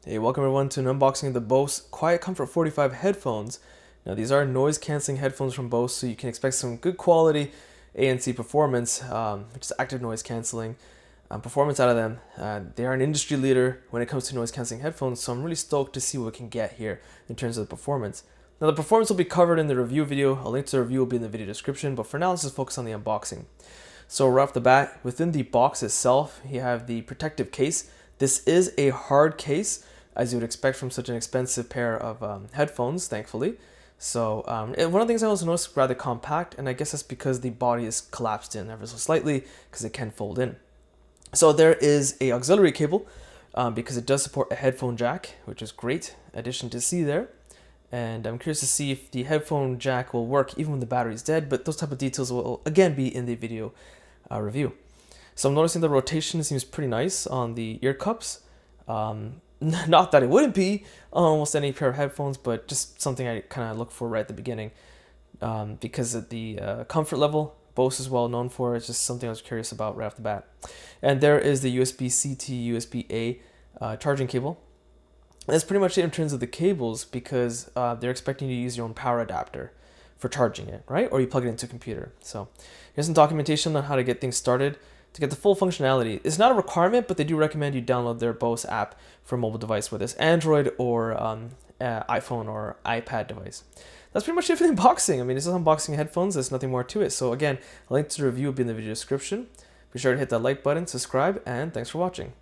Hey, welcome everyone to an unboxing of the Bose QuietComfort 45 headphones. Now these are noise cancelling headphones from Bose, so you can expect some good quality ANC performance, which is active noise cancelling performance out of them. They are an industry leader when it comes to noise cancelling headphones, so I'm really stoked to see what we can get here in terms of the performance. Now the performance will be covered in the review video. A link to the review will be in the video description, but for now let's just focus on the unboxing. So right off the bat, within the box itself, you have the protective case. This is a hard case, as you would expect from such an expensive pair of headphones, thankfully. So one of the things I also noticed is rather compact, and I guess that's because the body is collapsed in ever so slightly because it can fold in. So there is a auxiliary cable because it does support a headphone jack, which is great addition to see there. And I'm curious to see if the headphone jack will work even when the battery is dead, but those type of details will again be in the video review. So I'm noticing the rotation seems pretty nice on the ear cups. Not that it wouldn't be on almost any pair of headphones, but just something I kind of look for right at the beginning because of the comfort level Bose is well known for. It's just something I was curious about right off the bat. And there is the USB-C to USB-A charging cable. And that's pretty much it in terms of the cables, because they're expecting you to use your own power adapter for charging it, right? Or you plug it into a computer. So here's some documentation on how to get things started. To get the full functionality, it's not a requirement, but they do recommend you download their Bose app for a mobile device, whether it's Android or iPhone or iPad device. That's pretty much it for the unboxing. I mean, this is unboxing headphones. There's nothing more to it. So again, a link to the review will be in the video description. Be sure to hit that like button, subscribe, and thanks for watching.